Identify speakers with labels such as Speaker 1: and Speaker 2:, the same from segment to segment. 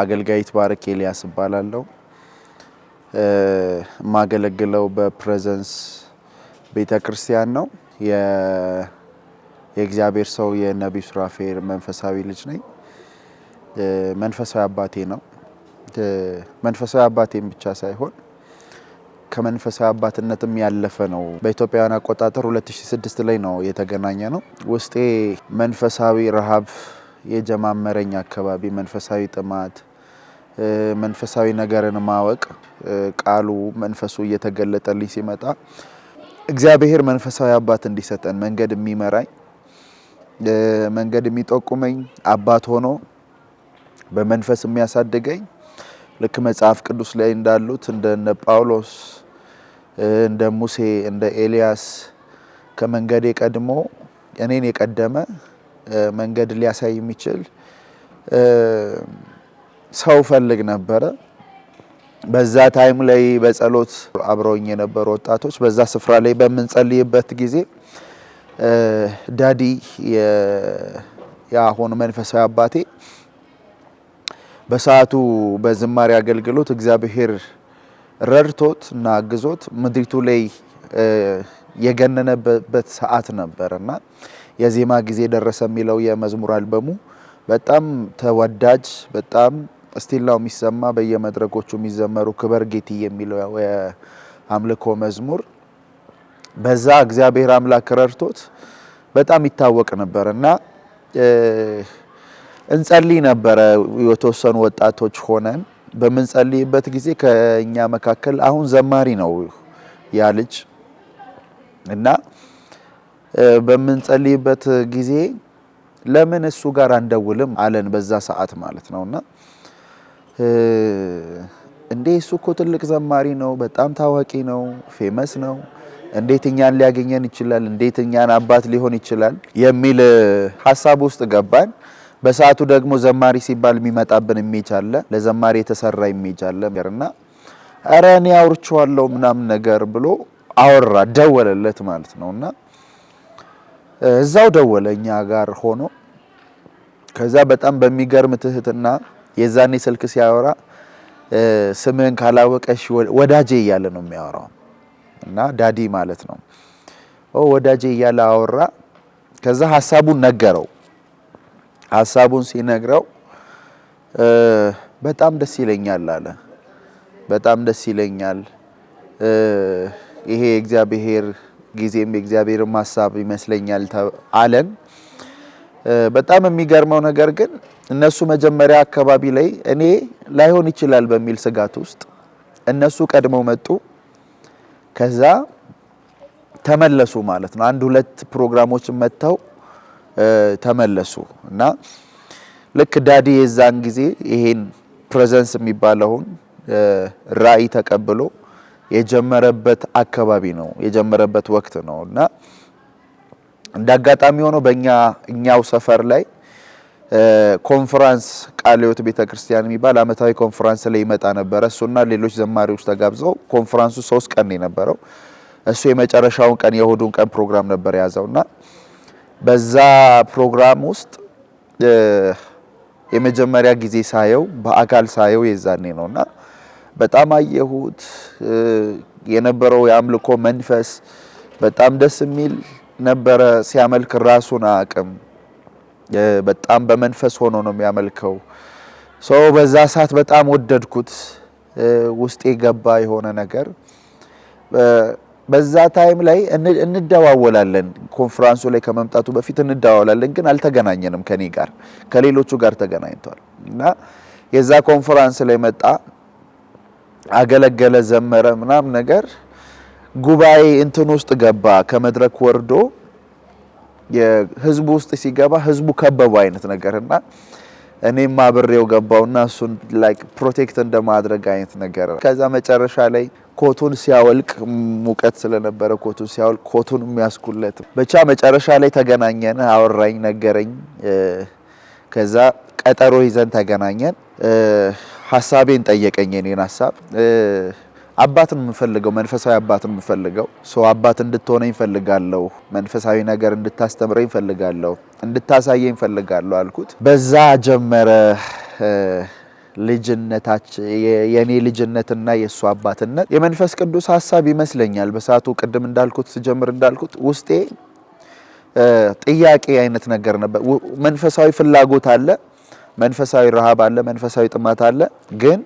Speaker 1: አገልጋይ ይትባረክ ኤልያስ እባላለሁ። ማገለግለው በፕሬዘንስ ቤተክርስቲያን ነው። የእግዚአብሔር ሰው የነብዩ ሱራፌል መንፈሳዊ ልጅ ነኝ። መንፈሳዊ አባቴ ነው። መንፈሳዊ አባቴም ብቻ ሳይሆን ከመንፈሳዊ አባትነትም ያለፈ ነው። በኢትዮጵያውያን አቆጣጠር 2006 ላይ ነው የተገናኘነው። ውስጤ መንፈሳዊ ረሃብ የጀማመረኝ አካባቢ መንፈሳዊ ጥማት መንፈሳዊ ነገርን ማወቅ ቃሉ መንፈሱ እየተገለጠልኝ ሲመጣ እግዚአብሔር መንፈሳዊ አባት እንዲሰጠን መንገድ የሚመራኝ መንገድ የሚጠቁመኝ አባት ሆኖ በመንፈስ የሚያሳድገኝ ልክ መጽሐፍ ቅዱስ ላይ እንዳሉት እንደ ጳውሎስ እንደ ሙሴ እንደ ኤልያስ ከመንገድ ቀድሞ እኔን የቀደመ መንገድ ሊያሳይ የሚችል ሰው ፈልግ ነበር። በዛ ታይም ላይ በጸሎት አብረውኝ የነበሩ ወጣቶች በዛ ስፍራ ላይ በመንጸልይበት ጊዜ ዳዲ ያሆነ መንፈሳዊ አባቴ በሰዓቱ በዝማሬ አገልግሎት እግዚአብሔር ረድቶት እና አግዞት ምድሪቱ ላይ የገነነበት ሰዓት ነበርና የዜማ ጊዜ ደረሰ የሚለው የመዝሙር አልበሙ በጣም ተወዳጅ በጣም ስቲላው የሚሰማ በየመድረኮቹ የሚዘመሩ ክበር ጌቲ የሚለው የአምልኮ መዝሙር በዛ እግዚአብሔር አምላክ ረድቶት በጣም ይታወቅ ነበርና እንጸልይ ነበር። የተወሰኑ ወጣቶች ሆነን በመንጸልይበት ጊዜ ከኛ መካከል አሁን ዘማሪ ነው ያ ልጅ እና በመንጸልይበት ጊዜ ለምን እሱ ጋር አንደውልም አለን በዛ ሰዓት ማለት ነውና እንዴ እሱ እኮ ትልቅ ዘማሪ ነው በጣም ታዋቂ ነው ፌመስ ነው እንዴት እኛን ሊያገኘን ይችላል እንዴት እኛን አባት ሊሆን ይችላል የሚል ሐሳብ ውስጥ ገባን። በሰዓቱ ደግሞ ዘማሪ ሲባል የሚመጣብን ኢሜጅ አለ ለዘማሪ የተሰራ ኢሜጅ አለና አረ እኔ አውርቼዋለሁ ምናምን ነገር ብሎ አወራ ደወለለት ማለት ነውና እዛው ደወለኛ ጋር ሆኖ ከዛ በጣም በሚገርም ትህትና የዛኔ ስልክ ሲያወራ ስምን ካላወቀሽ ወዳጄ እያለ ነው የሚያወራው እና ዳዲ ማለት ነው ወዳጄ እያለ አወራ። ከዛ ሐሳቡን ነገረው። ሐሳቡን ሲነግረው በጣም ደስ ይለኛል አለ። በጣም ደስ ይለኛል ይሄ እግዚአብሔር ጊዜም እግዚአብሔር ሐሳብ ይመስለኛል አለን። በጣም የሚገርመው ነገር ግን እነሱ መጀመሪያ አካባቢ ላይ እኔ ላይሆን ይችላል በሚል ስጋት ውስጥ እነሱ ቀድመው መጡ። ከዛ ተመለሱ ማለት ነው። አንድ ሁለት ፕሮግራሞችን መተው ተመለሱ እና ልክ ዳዲ የዛን ጊዜ ይሄን ፕሬዘንስ የሚባለውን ራእይ ተቀብሎ የጀመረበት አካባቢ ነው የጀመረበት ወቅት ነውና እንዳጋጣሚ ሆኖ እኛው ሰፈር ላይ ኮንፈረንስ ቃልዮት ቤተክርስቲያን የሚባል አመታዊ ኮንፈረንስ ላይ ይመጣ ነበር። እሱና ሌሎች ዘማሪዎች ተጋብዘው ኮንፈረንሱ 3 ቀን የነበረው እሱ የመጨረሻውን ቀን የእሁዱን ቀን ፕሮግራም ነበር ያዘውና በዛ ፕሮግራም ውስጥ የመጀመሪያ ጊዜ ሳየው በአካል ሳየው የዛኔ ነውና በጣም አየሁት። የነበረው የአምልኮ መንፈስ በጣም ደስ የሚል ነበረ። ሲያመልክ ራሱን አቅም በጣም በመንፈስ ሆኖ ነው የሚያመልከው። በዛ ሰዓት በጣም ወደድኩት። ውስጤ ገባ የሆነ ነገር። በዛ ታይም ላይ እንደዋወላለን ኮንፈረንሱ ላይ ከመምጣቱ በፊት እንደዋወላለን ግን አልተገናኘንም ከኔ ጋር ከሌሎቹ ጋር ተገናኝቷል እና የዛ ኮንፈረንስ ላይ መጣ አገለገለ ዘመረ ምናምን ነገር ጉባኤ እንትን ውስጥ ገባ። ከመድረክ ወርዶ የህዝቡ ውስጥ ሲገባ ህዝቡ ከበበው አይነት ነገርና እኔም አብሬው ገባውና እሱን ላይክ ፕሮቴክት እንደማድረግ አይነት ነገር ከዛ መጨረሻ ላይ ኮቱን ሲያወልቅ ሙቀት ስለነበረ ኮቱን ሲያወልቅ ኮቱን የሚያስኩለት ብቻ መጨረሻ ላይ ተገናኘን። አወራኝ ነገረኝ። ከዛ ቀጠሮ ይዘን ተገናኘን። ሐሳቤን ጠየቀኝ። እኔን ሐሳብ አባትን የምፈልገው መንፈሳዊ አባትን የምፈልገው አባት እንድትሆነኝ ፈልጋለሁ መንፈሳዊ ነገር እንድታስተምረኝ ፈልጋለሁ እንድታሳየኝ ፈልጋለሁ አልኩት። በዛ ጀመረ ልጅነታችን የኔ ልጅነትና የሱ አባትነት የመንፈስ ቅዱስ ሐሳብ ይመስለኛል። በሰዓቱ ቅድም እንዳልኩት ስጀምር እንዳልኩት ውስጤ ጥያቄ አይነት ነገር ነበር። መንፈሳዊ ፍላጎት አለ፣ መንፈሳዊ ረሃብ አለ፣ መንፈሳዊ ጥማት አለ። ግን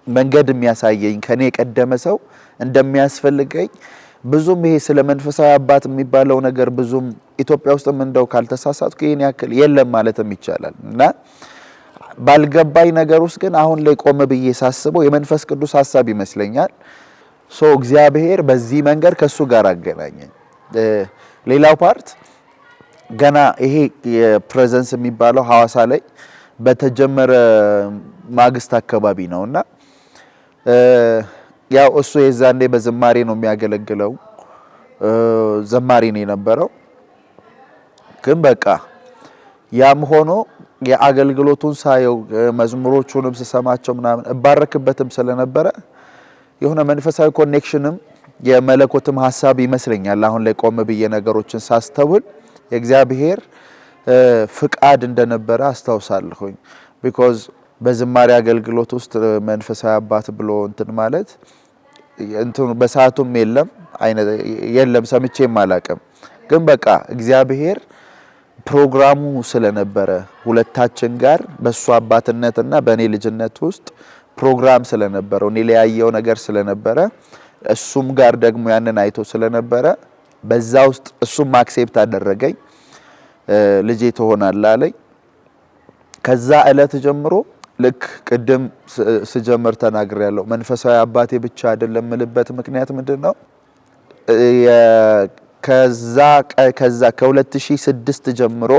Speaker 1: መንገድ የሚያሳየኝ ከኔ የቀደመ ሰው እንደሚያስፈልገኝ ብዙም ይሄ ስለ መንፈሳዊ አባት የሚባለው ነገር ብዙም ኢትዮጵያ ውስጥም እንደው ካልተሳሳትኩ ይሄን ያክል የለም ማለትም ይቻላል። እና ባልገባኝ ነገር ውስጥ ግን አሁን ላይ ቆም ብዬ ሳስበው የመንፈስ ቅዱስ ሐሳብ ይመስለኛል። እግዚአብሔር በዚህ መንገድ ከሱ ጋር አገናኘኝ። ሌላው ፓርት ገና ይሄ የፕሬዘንስ የሚባለው ሐዋሳ ላይ በተጀመረ ማግስት አካባቢ ነውና ያው እሱ የዛኔ በዝማሬ ነው የሚያገለግለው፣ ዘማሪ ነው የነበረው። ግን በቃ ያም ሆኖ የአገልግሎቱን ሳየው መዝሙሮቹንም ስሰማቸው ምናምን እባረክበትም ስለነበረ የሆነ መንፈሳዊ ኮኔክሽንም የመለኮትም ሐሳብ ይመስለኛል። አሁን ላይ ቆም ብዬ ነገሮችን ሳስተውል የእግዚአብሔር ፍቃድ እንደነበረ አስታውሳለሁኝ። ቢኮዝ በዝማሬ አገልግሎት ውስጥ መንፈሳዊ አባት ብሎ እንትን ማለት እንትኑ በሰዓቱም የለም ሰምቼም አላቅም። ግን በቃ እግዚአብሔር ፕሮግራሙ ስለነበረ ሁለታችን ጋር በሱ አባትነትና በእኔ ልጅነት ውስጥ ፕሮግራም ስለነበረው እኔ ለያየው ነገር ስለነበረ እሱም ጋር ደግሞ ያንን አይቶ ስለነበረ በዛ ውስጥ እሱም አክሴፕት አደረገኝ። ልጄ ትሆናለህ አለኝ። ከዛ እለት ጀምሮ ልክ ቅድም ስጀምር ተናግሬያለሁ። መንፈሳዊ አባቴ ብቻ አይደለም ምልበት ምክንያት ምንድነው? ከዛ ከ2006 ጀምሮ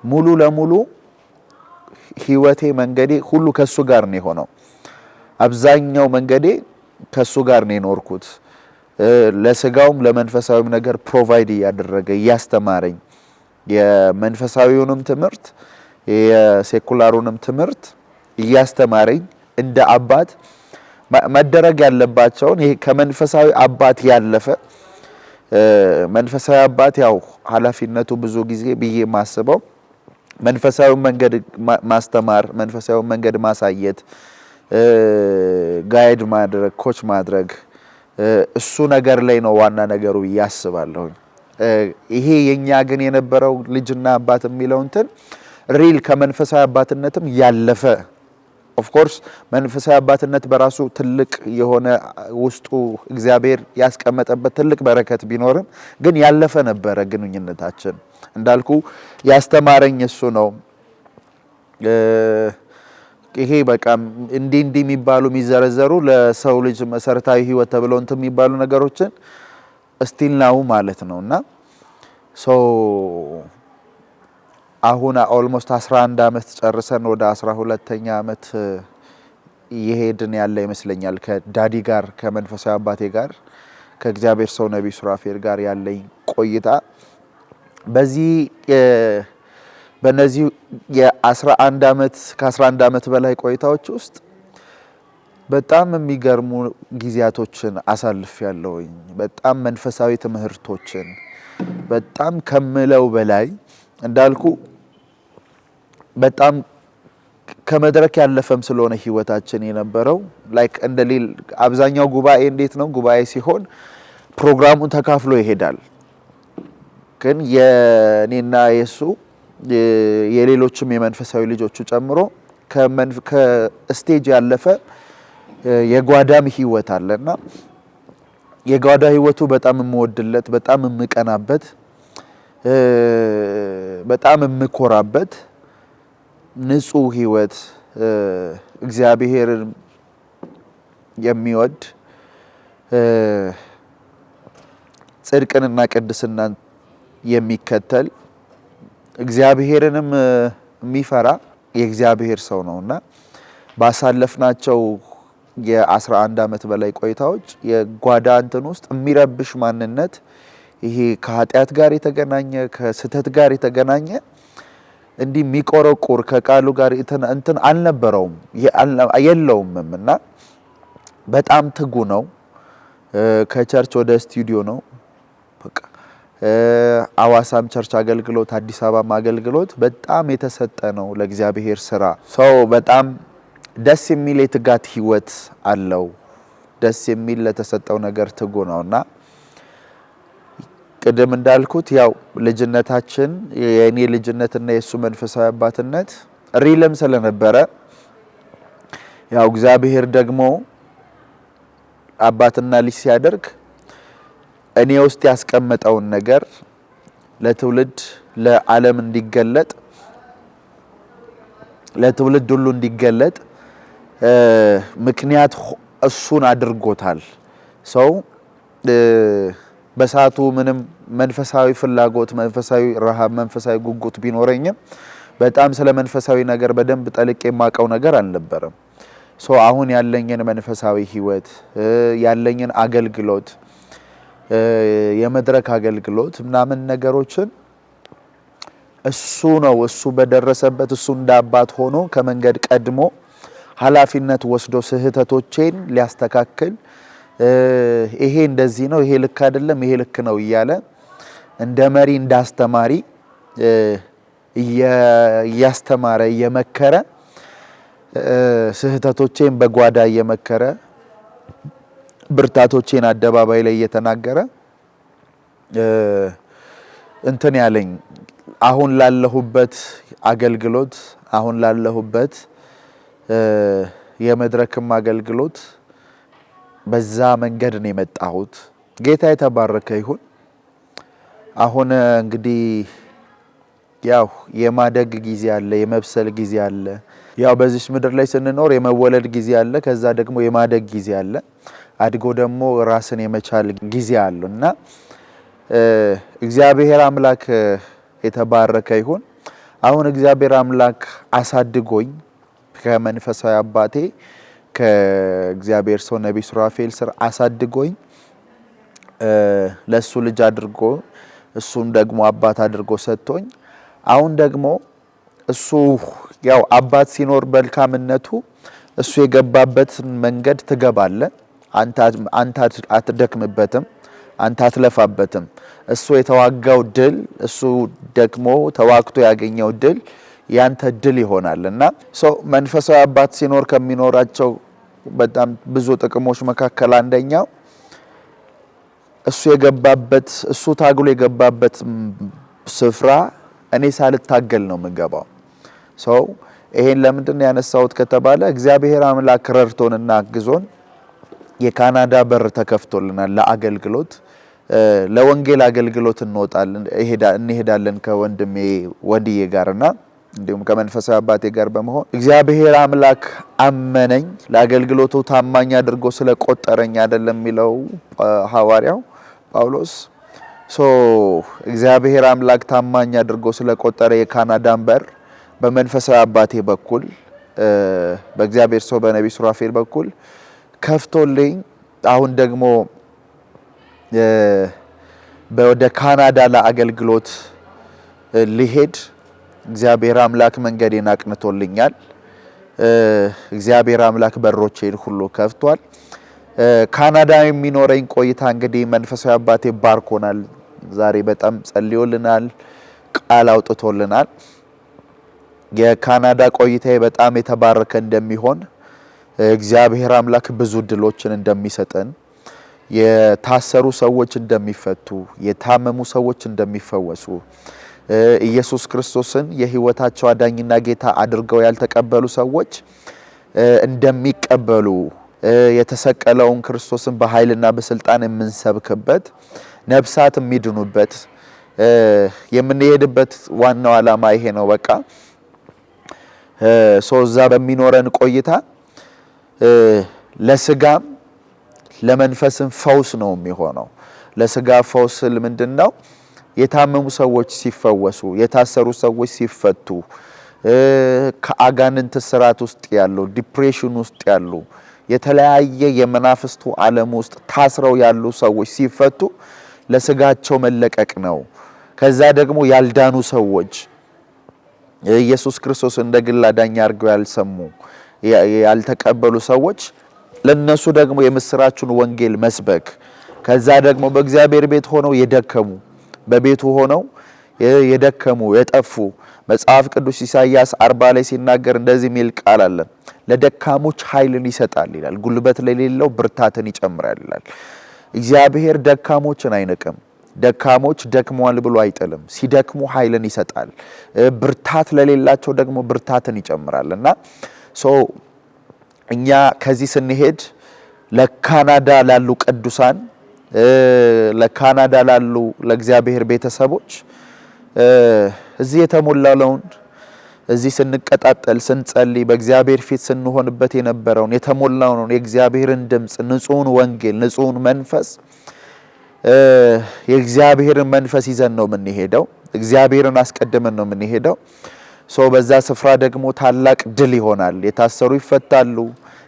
Speaker 1: ሙሉ ለሙሉ ህይወቴ መንገዴ ሁሉ ከሱ ጋር ነው የሆነው። አብዛኛው መንገዴ ከሱ ጋር ነው የኖርኩት። ለስጋውም ለመንፈሳዊም ነገር ፕሮቫይድ እያደረገ እያስተማረኝ የመንፈሳዊውንም ትምህርት የሴኩላሩንም ትምህርት እያስተማረኝ እንደ አባት መደረግ ያለባቸውን ይሄ ከመንፈሳዊ አባት ያለፈ መንፈሳዊ አባት ያው ኃላፊነቱ ብዙ ጊዜ ብዬ ማስበው መንፈሳዊ መንገድ ማስተማር፣ መንፈሳዊ መንገድ ማሳየት፣ ጋይድ ማድረግ፣ ኮች ማድረግ እሱ ነገር ላይ ነው ዋና ነገሩ ያስባለሁ። ይሄ የኛ ግን የነበረው ልጅና አባት የሚለው እንትን ሪል ከመንፈሳዊ አባትነትም ያለፈ ኦፍ ኮርስ መንፈሳዊ አባትነት በራሱ ትልቅ የሆነ ውስጡ እግዚአብሔር ያስቀመጠበት ትልቅ በረከት ቢኖርም ግን ያለፈ ነበረ ግንኙነታችን። እንዳልኩ ያስተማረኝ እሱ ነው። ይሄ በቃ እንዲህ የሚባሉ የሚዘረዘሩ ለሰው ልጅ መሰረታዊ ህይወት ተብለው እንትን የሚባሉ ነገሮችን ስቲል ናው ማለት ነውና አሁን ኦልሞስት 11 አመት ጨርሰን ወደ 12ኛ አመት እየሄድን ያለ ይመስለኛል። ከዳዲ ጋር ከመንፈሳዊ አባቴ ጋር ከእግዚአብሔር ሰው ነብይ ሱራፌል ጋር ያለኝ ቆይታ በነዚህ የ11 አመት ከ11 አመት በላይ ቆይታዎች ውስጥ በጣም የሚገርሙ ጊዜያቶችን አሳልፌያለሁኝ። በጣም መንፈሳዊ ትምህርቶችን በጣም ከምለው በላይ እንዳልኩ በጣም ከመድረክ ያለፈም ስለሆነ ህይወታችን የነበረው ላይክ እንደሌል አብዛኛው ጉባኤ እንዴት ነው? ጉባኤ ሲሆን ፕሮግራሙን ተካፍሎ ይሄዳል። ግን የኔና የሱ የሌሎችም የመንፈሳዊ ልጆቹ ጨምሮ ከስቴጅ ያለፈ የጓዳም ህይወት አለና የጓዳ ህይወቱ በጣም የምወድለት፣ በጣም የምቀናበት፣ በጣም የምኮራበት ንጹህ ህይወት እግዚአብሔርን የሚወድ ጽድቅንና ቅድስናን የሚከተል እግዚአብሔርንም የሚፈራ የእግዚአብሔር ሰው ነውና ባሳለፍናቸው የ11 አመት በላይ ቆይታዎች የጓዳ እንትን ውስጥ የሚረብሽ ማንነት ይሄ ከኃጢአት ጋር የተገናኘ ከስተት ጋር የተገናኘ እንዲህ የሚቆረቁር ከቃሉ ጋር እንትን አልነበረውም የለውምና በጣም ትጉ ነው። ከቸርች ወደ ስቱዲዮ ነው በቃ አዋሳም ቸርች አገልግሎት፣ አዲስ አበባም አገልግሎት በጣም የተሰጠ ነው ለእግዚአብሔር ስራ። ሰው በጣም ደስ የሚል የትጋት ህይወት አለው። ደስ የሚል ለተሰጠው ነገር ትጉ ነውና ቅድም እንዳልኩት ያው ልጅነታችን የኔ ልጅነትና የሱ መንፈሳዊ አባትነት ሪልም ስለነበረ ያው እግዚአብሔር ደግሞ አባትና ልጅ ሲያደርግ እኔ ውስጥ ያስቀመጠውን ነገር ለትውልድ ለዓለም እንዲገለጥ ለትውልድ ሁሉ እንዲገለጥ ምክንያት እሱን አድርጎታል። ሰው በሳቱ ምንም መንፈሳዊ ፍላጎት መንፈሳዊ ረሃብ መንፈሳዊ ጉጉት ቢኖረኝም በጣም ስለ መንፈሳዊ ነገር በደንብ ጠልቄ የማውቀው ነገር አልነበረም። ሰው አሁን ያለኝን መንፈሳዊ ህይወት ያለኝን አገልግሎት የመድረክ አገልግሎት ምናምን ነገሮችን እሱ ነው እሱ በደረሰበት እሱ እንዳባት ሆኖ ከመንገድ ቀድሞ ኃላፊነት ወስዶ ስህተቶቼን ሊያስተካክል ይሄ እንደዚህ ነው ይሄ ልክ አይደለም ይሄ ልክ ነው እያለ እንደ መሪ እንዳስተማሪ እያስተማረ እየመከረ ስህተቶቼን በጓዳ እየመከረ ብርታቶቼን አደባባይ ላይ እየተናገረ እንትን ያለኝ አሁን ላለሁበት አገልግሎት አሁን ላለሁበት የመድረክም አገልግሎት በዛ መንገድ ነው የመጣሁት። ጌታ የተባረከ ይሁን። አሁን እንግዲህ ያው የማደግ ጊዜ አለ፣ የመብሰል ጊዜ አለ። ያው በዚህ ምድር ላይ ስንኖር የመወለድ ጊዜ አለ፣ ከዛ ደግሞ የማደግ ጊዜ አለ። አድጎ ደግሞ ራስን የመቻል ጊዜ አለና እግዚአብሔር አምላክ የተባረከ ይሁን። አሁን እግዚአብሔር አምላክ አሳድጎኝ ከመንፈሳዊ አባቴ ከእግዚአብሔር ሰው ነብይ ሱራፌል ስር አሳድጎኝ ለሱ ልጅ አድርጎ እሱም ደግሞ አባት አድርጎ ሰጥቶኝ አሁን ደግሞ እሱ ያው አባት ሲኖር መልካምነቱ እሱ የገባበት መንገድ ትገባለ። አንተ አትደክምበትም፣ አንተ አትለፋበትም። እሱ የተዋጋው ድል እሱ ደግሞ ተዋግቶ ያገኘው ድል ያንተ ድል ይሆናልና መንፈሳዊ አባት ሲኖር ከሚኖራቸው በጣም ብዙ ጥቅሞች መካከል አንደኛው እሱ የገባበት እሱ ታግሎ የገባበት ስፍራ እኔ ሳልታገል ነው የምገባው። ይሄን ለምንድን ነው ያነሳሁት ከተባለ እግዚአብሔር አምላክ ረድቶንና አግዞን የካናዳ በር ተከፍቶልናል ለአገልግሎት ለወንጌል አገልግሎት እንሄዳለን ከወንድሜ ወንድዬ ጋርና እንዲሁም ከመንፈሳዊ አባቴ ጋር በመሆን እግዚአብሔር አምላክ አመነኝ ለአገልግሎቱ ታማኝ አድርጎ ስለቆጠረኝ አይደለም የሚለው ሐዋርያው ጳውሎስ። እግዚአብሔር አምላክ ታማኝ አድርጎ ስለቆጠረ የካናዳን በር በመንፈሳዊ አባቴ በኩል በእግዚአብሔር ሰው በነብይ ሱራፌል በኩል ከፍቶልኝ አሁን ደግሞ ወደ ካናዳ ለአገልግሎት ሊሄድ እግዚአብሔር አምላክ መንገዴን አቅንቶልኛል። እግዚአብሔር አምላክ በሮቼን ሁሉ ከፍቷል። ካናዳ የሚኖረኝ ቆይታ እንግዲህ መንፈሳዊ አባቴ ባርኮናል። ዛሬ በጣም ጸልዮልናል፣ ቃል አውጥቶልናል። የካናዳ ቆይታዬ በጣም የተባረከ እንደሚሆን እግዚአብሔር አምላክ ብዙ ድሎችን እንደሚሰጠን የታሰሩ ሰዎች እንደሚፈቱ የታመሙ ሰዎች እንደሚፈወሱ ኢየሱስ ክርስቶስን የሕይወታቸው አዳኝና ጌታ አድርገው ያልተቀበሉ ሰዎች እንደሚቀበሉ የተሰቀለውን ክርስቶስን በኃይልና በስልጣን የምንሰብክበት ነፍሳት የሚድኑበት የምንሄድበት ዋናው ዓላማ ይሄ ነው። በቃ ሶዛ በሚኖረን ቆይታ ለስጋም ለመንፈስም ፈውስ ነው የሚሆነው። ለስጋ ፈውስ ምንድነው? የታመሙ ሰዎች ሲፈወሱ፣ የታሰሩ ሰዎች ሲፈቱ፣ ከአጋንንት ስራት ውስጥ ያሉ ዲፕሬሽን ውስጥ ያሉ የተለያየ የመናፍስቱ ዓለም ውስጥ ታስረው ያሉ ሰዎች ሲፈቱ ለስጋቸው መለቀቅ ነው። ከዛ ደግሞ ያልዳኑ ሰዎች ኢየሱስ ክርስቶስ እንደ ግል አዳኝ አድርገው ያልሰሙ ያልተቀበሉ ሰዎች ለነሱ ደግሞ የምስራቹን ወንጌል መስበክ ከዛ ደግሞ በእግዚአብሔር ቤት ሆነው የደከሙ በቤቱ ሆነው የደከሙ የጠፉ መጽሐፍ ቅዱስ ኢሳይያስ 40 ላይ ሲናገር እንደዚህ የሚል ቃል አለ። ለደካሞች ኃይልን ይሰጣል ይላል፣ ጉልበት ለሌለው ብርታትን ይጨምራል ይላል። እግዚአብሔር ደካሞችን አይንቅም። ደካሞች ደክመዋል ብሎ አይጥልም። ሲደክሙ ኃይልን ይሰጣል። ብርታት ለሌላቸው ደግሞ ብርታትን ይጨምራልና እኛ ከዚህ ስንሄድ ለካናዳ ላሉ ቅዱሳን ለካናዳ ላሉ ለእግዚአብሔር ቤተሰቦች እዚህ የተሞላውን እዚህ ስንቀጣጠል ስንጸልይ በእግዚአብሔር ፊት ስንሆንበት የነበረውን የተሞላውን የእግዚአብሔርን ድምጽ ንጹህን ወንጌል ንጹህን መንፈስ የእግዚአብሔርን መንፈስ ይዘን ነው የምንሄደው። እግዚአብሔርን አስቀድመን ነው የምንሄደው። በዛ ስፍራ ደግሞ ታላቅ ድል ይሆናል። የታሰሩ ይፈታሉ፣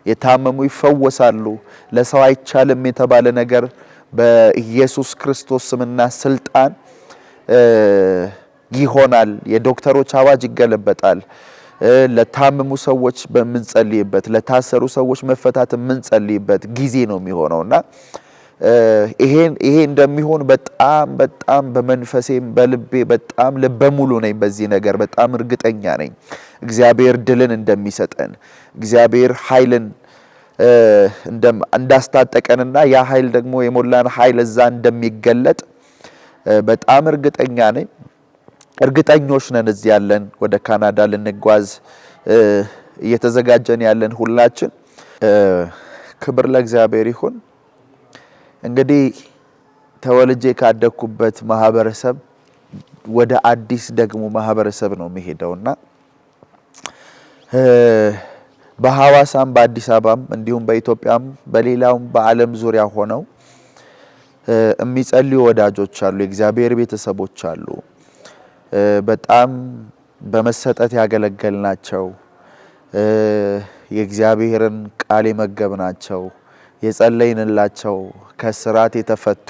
Speaker 1: የታመሙ ይፈወሳሉ። ለሰው አይቻልም የተባለ ነገር በኢየሱስ ክርስቶስ ስምና ስልጣን ይሆናል። የዶክተሮች አዋጅ ይገለበጣል። ለታመሙ ሰዎች በመንጸልይበት ለታሰሩ ሰዎች መፈታት የምንጸልይበት ጊዜ ነው የሚሆነውና ይሄ እንደሚሆን በጣም በመንፈሴም በልቤ በጣም ልበሙሉ ነኝ። በዚህ ነገር በጣም እርግጠኛ ነኝ። እግዚአብሔር ድልን እንደሚሰጠን እግዚአብሔር ኃይልን እንዳስታጠቀንና ያ ኃይል ደግሞ የሞላን ኃይል እዛ እንደሚገለጥ በጣም እርግጠኛ ነኝ። እርግጠኞች ነን። እዚህ ያለን ወደ ካናዳ ልንጓዝ እየተዘጋጀን ያለን ሁላችን ክብር ለእግዚአብሔር ይሁን። እንግዲህ ተወልጄ ካደኩበት ማህበረሰብ ወደ አዲስ ደግሞ ማህበረሰብ ነው የሚሄደውና በሐዋሳም በአዲስ አበባም እንዲሁም በኢትዮጵያም በሌላውም በዓለም ዙሪያ ሆነው የሚጸልዩ ወዳጆች አሉ፣ የእግዚአብሔር ቤተሰቦች አሉ። በጣም በመሰጠት ያገለገልናቸው የእግዚአብሔርን ቃል የመገብናቸው የጸለይንላቸው ከስራት የተፈቱ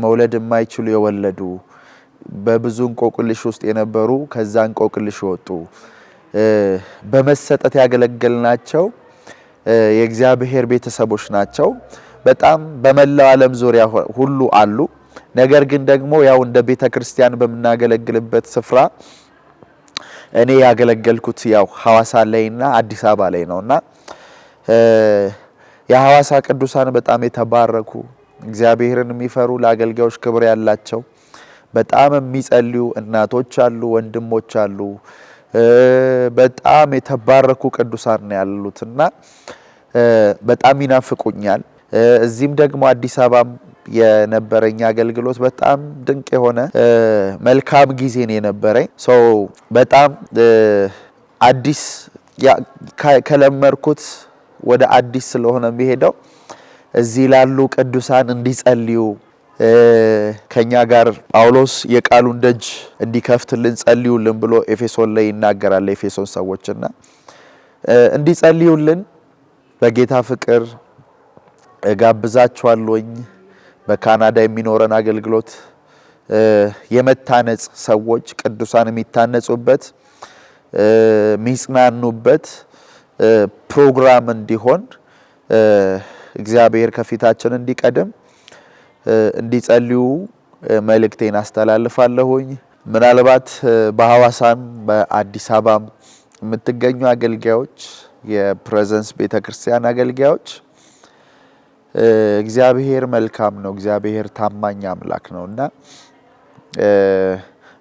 Speaker 1: መውለድ የማይችሉ የወለዱ በብዙ እንቆቅልሽ ውስጥ የነበሩ ከዛ እንቆቅልሽ ወጡ በመሰጠት ያገለገልናቸው የእግዚአብሔር ቤተሰቦች ናቸው። በጣም በመላው ዓለም ዙሪያ ሁሉ አሉ። ነገር ግን ደግሞ ያው እንደ ቤተክርስቲያን በመናገለግልበት ስፍራ እኔ ያገለገልኩት ያው ሐዋሳ ላይና አዲስ አበባ ላይ ነውና የሐዋሳ ቅዱሳን በጣም የተባረኩ እግዚአብሔርን የሚፈሩ ለአገልጋዮች ክብር ያላቸው በጣም የሚጸልዩ እናቶች አሉ፣ ወንድሞች አሉ። በጣም የተባረኩ ቅዱሳን ነው ያሉትና በጣም ይናፍቁኛል። እዚህም ደግሞ አዲስ አበባም የነበረኝ አገልግሎት በጣም ድንቅ የሆነ መልካም ጊዜ ነው የነበረኝ። በጣም አዲስ ከለመርኩት ወደ አዲስ ስለሆነ የሚሄደው እዚህ ላሉ ቅዱሳን እንዲጸልዩ ከኛ ጋር ጳውሎስ የቃሉን ደጅ እንዲከፍትልን ጸልዩልን ብሎ ኤፌሶን ላይ ይናገራል። ኤፌሶን ሰዎችና እንዲጸልዩልን በጌታ ፍቅር ጋብዛችኋለሁኝ። በካናዳ የሚኖረን አገልግሎት የመታነጽ ሰዎች ቅዱሳን የሚታነጹበት ሚጽናኑበት ፕሮግራም እንዲሆን እግዚአብሔር ከፊታችን እንዲቀድም እንዲጸልዩ መልእክቴን አስተላልፋለሁኝ። ምናልባት በሐዋሳም በአዲስ አበባም የምትገኙ አገልጋዮች የፕሬዘንስ ቤተክርስቲያን አገልጋዮች እግዚአብሔር መልካም ነው። እግዚአብሔር ታማኝ አምላክ ነውና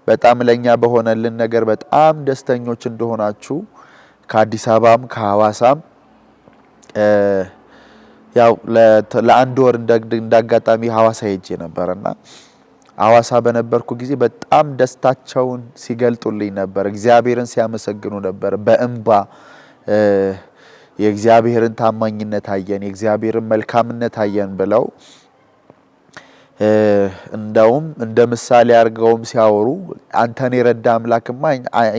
Speaker 1: በጣም ለኛ በሆነልን ነገር በጣም ደስተኞች እንደሆናችሁ ከአዲስ አበባም ከሐዋሳም ያው ለአንድ ወር እንዳጋጣሚ ሐዋሳ ሄጄ ነበርና ሐዋሳ በነበርኩ ጊዜ በጣም ደስታቸውን ሲገልጡልኝ ነበር። እግዚአብሔርን ሲያመሰግኑ ነበር በእንባ የእግዚአብሔርን ታማኝነት አየን፣ የእግዚአብሔርን መልካምነት አየን ብለው እንደውም እንደ ምሳሌ አድርገውም ሲያወሩ አንተን የረዳ አምላክማ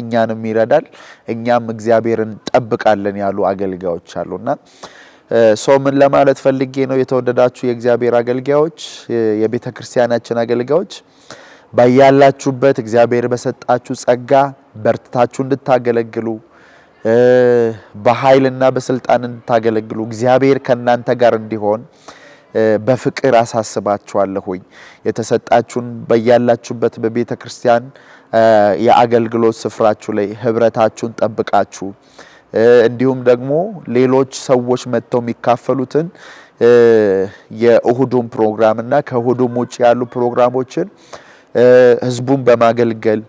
Speaker 1: እኛንም ይረዳል፣ እኛም እግዚአብሔርን ጠብቃለን ያሉ አገልጋዮች አሉና ምን ለማለት ፈልጌ ነው? የተወደዳችሁ የእግዚአብሔር አገልጋዮች፣ የቤተክርስቲያናችን አገልጋዮች ባያላችሁበት እግዚአብሔር በሰጣችሁ ጸጋ በርትታችሁ እንድታገለግሉ በኃይልና በስልጣን እንድታገለግሉ እግዚአብሔር ከናንተ ጋር እንዲሆን በፍቅር አሳስባችኋለሁኝ። የተሰጣችሁን በያላችሁበት በቤተ ክርስቲያን የአገልግሎት ስፍራችሁ ላይ ህብረታችሁን ጠብቃችሁ እንዲሁም ደግሞ ሌሎች ሰዎች መጥተው የሚካፈሉትን የእሁዱን ፕሮግራምና ከእሁዱም ውጭ ያሉ ፕሮግራሞችን ህዝቡን በማገልገል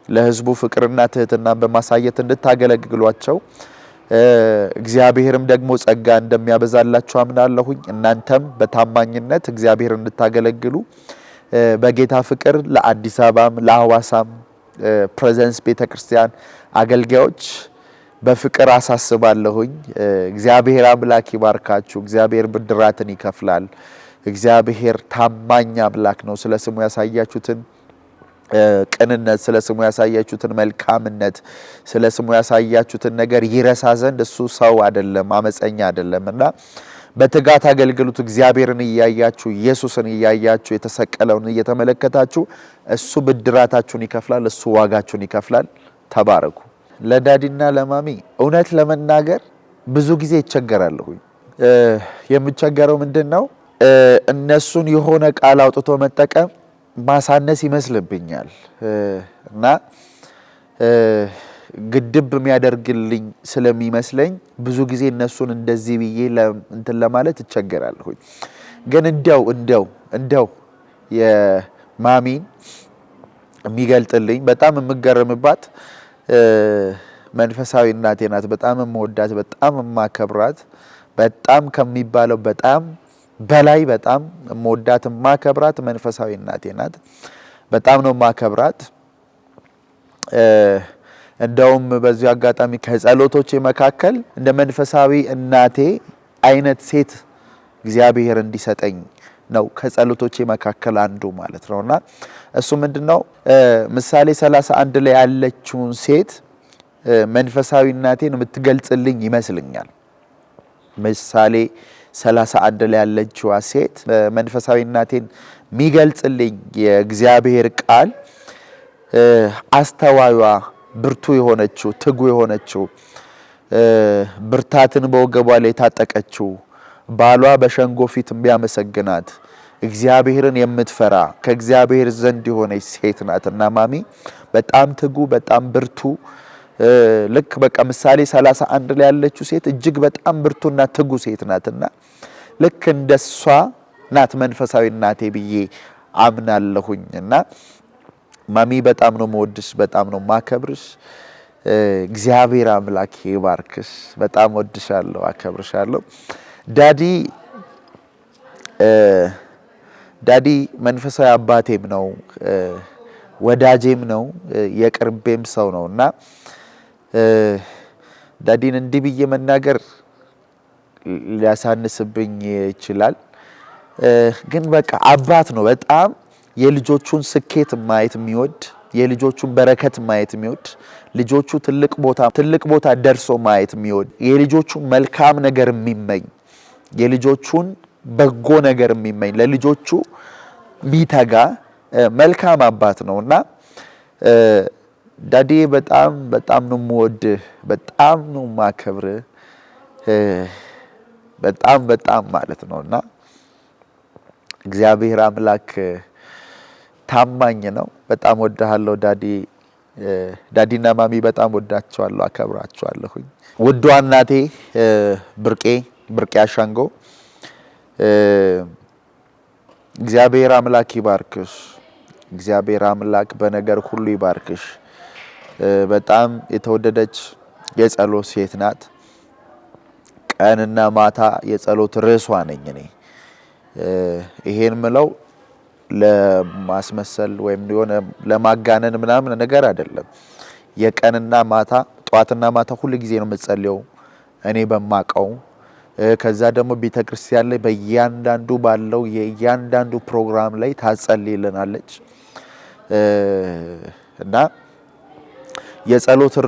Speaker 1: ለህዝቡ ፍቅርና ትህትና በማሳየት እንድታገለግሏቸው እግዚአብሔርም ደግሞ ጸጋ እንደሚያበዛላችሁ አምናለሁኝ። እናንተም በታማኝነት እግዚአብሔር እንድታገለግሉ በጌታ ፍቅር ለአዲስ አበባም ለሐዋሳም ፕሬዘንስ ቤተክርስቲያን አገልጋዮች በፍቅር አሳስባለሁኝ። እግዚአብሔር አምላክ ይባርካችሁ። እግዚአብሔር ብድራትን ይከፍላል። እግዚአብሔር ታማኝ አምላክ ነው። ስለ ስሙ ያሳያችሁትን ቅንነት፣ ስለ ስሙ ያሳያችሁትን መልካምነት፣ ስለ ስሙ ያሳያችሁትን ነገር ይረሳ ዘንድ እሱ ሰው አይደለም፣ አመፀኛ አይደለም እና በትጋት አገልግሎት እግዚአብሔርን እያያችሁ ኢየሱስን እያያችሁ የተሰቀለውን እየተመለከታችሁ እሱ ብድራታችሁን ይከፍላል፣ እሱ ዋጋችሁን ይከፍላል። ተባረኩ። ለዳዲና ለማሚ እውነት ለመናገር ብዙ ጊዜ ይቸገራለሁኝ። የምቸገረው ምንድነው እነሱን የሆነ ቃል አውጥቶ መጠቀም ማሳነስ ይመስልብኛል እና ግድብ የሚያደርግልኝ ስለሚመስለኝ ብዙ ጊዜ እነሱን እንደዚህ ብዬ እንትን ለማለት እቸገራለሁኝ። ግን እንደው የማሚን የሚገልጥልኝ በጣም የምገረምባት መንፈሳዊ እናቴ ናት። በጣም የምወዳት፣ በጣም የማከብራት፣ በጣም ከሚባለው በጣም በላይ በጣም የምወዳት የማከብራት መንፈሳዊ እናቴ ናት። በጣም ነው የማከብራት። እንደውም በዚህ አጋጣሚ ከጸሎቶቼ መካከል እንደ መንፈሳዊ እናቴ አይነት ሴት እግዚአብሔር እንዲሰጠኝ ነው ከጸሎቶቼ መካከል አንዱ ማለት ነውና እሱ ምንድነው ምሳሌ 31 ላይ ያለችውን ሴት መንፈሳዊ እናቴን የምትገልጽልኝ ይመስልኛል። ምሳሌ 31 ላይ ያለችው ሴት መንፈሳዊ እናቴን የሚገልጽልኝ የእግዚአብሔር ቃል አስተዋይዋ፣ ብርቱ የሆነችው፣ ትጉ የሆነችው፣ ብርታትን በወገቧ ላይ የታጠቀችው፣ ባሏ በሸንጎ ፊት የሚያመሰግናት፣ እግዚአብሔርን የምትፈራ ከእግዚአብሔር ዘንድ የሆነች ሴት ናትና ማሚ በጣም ትጉ፣ በጣም ብርቱ፣ ልክ በቃ ምሳሌ 31 ላይ ያለችው ሴት እጅግ በጣም ብርቱና ትጉ ሴት ናትና ልክ እንደሷ ናት መንፈሳዊ እናቴ ብዬ አምናለሁኝና ማሚ በጣም ነው የምወድሽ፣ በጣም ነው ማከብርሽ። እግዚአብሔር አምላክ ይባርክሽ። በጣም ወድሻለሁ፣ አከብርሻለሁ። ዳዲ መንፈሳዊ አባቴም ነው፣ ወዳጄም ነው፣ የቅርቤም ሰው ነውና ዳዲን እንዲህ ብዬ መናገር ሊያሳንስብኝ ይችላል። ግን በቃ አባት ነው። በጣም የልጆቹን ስኬት ማየት የሚወድ፣ የልጆቹን በረከት ማየት የሚወድ፣ ልጆቹ ትልቅ ቦታ ደርሶ ማየት የሚወድ፣ የልጆቹን መልካም ነገር የሚመኝ፣ የልጆቹን በጎ ነገር የሚመኝ፣ ለልጆቹ ሚተጋ መልካም አባት ነውና ዳዲ በጣም ነው የምወድህ፣ በጣም ነው የማከብርህ፣ በጣም ማለት ነውና እግዚአብሔር አምላክ ታማኝ ነው። በጣም ወድሃለሁ ዳዲ። ዳዲና ማሚ በጣም ወዳቸዋለሁ፣ አከብራቸዋለሁኝ። ውዷ እናቴ ብርቄ አሻንጎ እግዚአብሔር አምላክ ይባርክሽ። እግዚአብሔር አምላክ በነገር ሁሉ ይባርክሽ። በጣም የተወደደች የጸሎት ሴት ናት። ቀንና ማታ የጸሎት ርዕሷ ነኝ እኔ። ይሄን ምለው ለማስመሰል ወይም የሆነ ለማጋነን ምናምን ነገር አይደለም። የቀንና ማታ ጧትና ማታ ሁሉ ጊዜ ነው የምጸልየው እኔ በማቀው። ከዛ ደግሞ ቤተክርስቲያን ላይ በእያንዳንዱ ባለው የእያንዳንዱ ፕሮግራም ላይ ታጸልይልናለች እና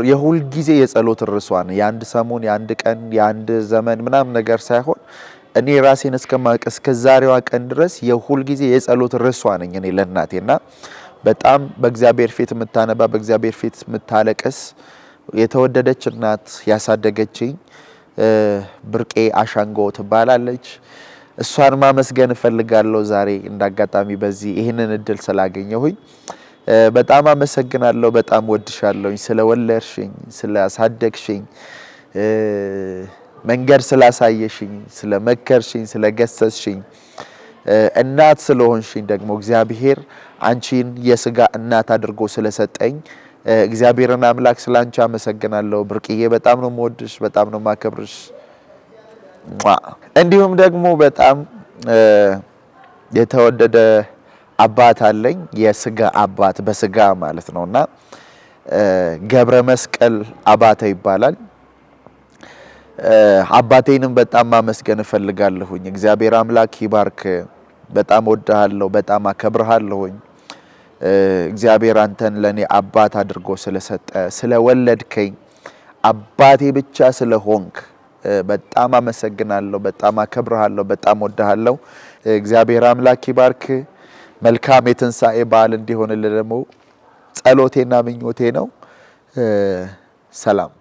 Speaker 1: የሁል ጊዜ የጸሎት ርዕሷን የአንድ ሰሞን፣ የአንድ ቀን፣ የአንድ ዘመን ምናምን ነገር ሳይሆን እኔ ራሴን እስከ ዛሬዋ ቀን ድረስ የሁል ጊዜ የጸሎት ርዕሷ ነኝ እኔ ለእናቴና በጣም በእግዚአብሔር ፊት የምታነባ፣ በእግዚአብሔር ፊት የምታለቅስ የተወደደች እናት ያሳደገችኝ ብርቄ አሻንጎ ትባላለች። እሷን ማመስገን እፈልጋለሁ ዛሬ እንዳጋጣሚ በዚህ ይህንን እድል ስላገኘሁኝ በጣም አመሰግናለሁ። በጣም ወድሻለሁኝ ስለወለድሽኝ፣ ስላሳደግሽኝ፣ መንገድ ስላሳየሽኝ፣ ስለመከርሽኝ፣ ስለገሰስሽኝ እናት ስለሆንሽኝ ደግሞ እግዚአብሔር አንቺን የስጋ እናት አድርጎ ስለሰጠኝ እግዚአብሔርን አምላክ ስላንቺ አመሰግናለሁ። ብርቅዬ በጣም ነው የምወድሽ፣ በጣም ነው የማከብርሽ። እንዲሁም ደግሞ በጣም የተወደደ አባት አለኝ፣ የስጋ አባት በስጋ ማለት ነውና ገብረ መስቀል አባተ ይባላል። አባቴንም በጣም ማመስገን እፈልጋለሁኝ። እግዚአብሔር አምላክ ይባርክ። በጣም ወድሃለሁ፣ በጣም አከብርሃለሁኝ። እግዚአብሔር አንተን ለኔ አባት አድርጎ ስለሰጠ ስለወለድከኝ አባቴ ብቻ ስለሆንክ በጣም አመሰግናለሁ፣ በጣም አከብርሃለሁ፣ በጣም ወድሃለሁ። እግዚአብሔር አምላክ ይባርክ። መልካም የትንሣኤ በዓል እንዲሆንልህ ደግሞ ጸሎቴና ምኞቴ ነው። ሰላም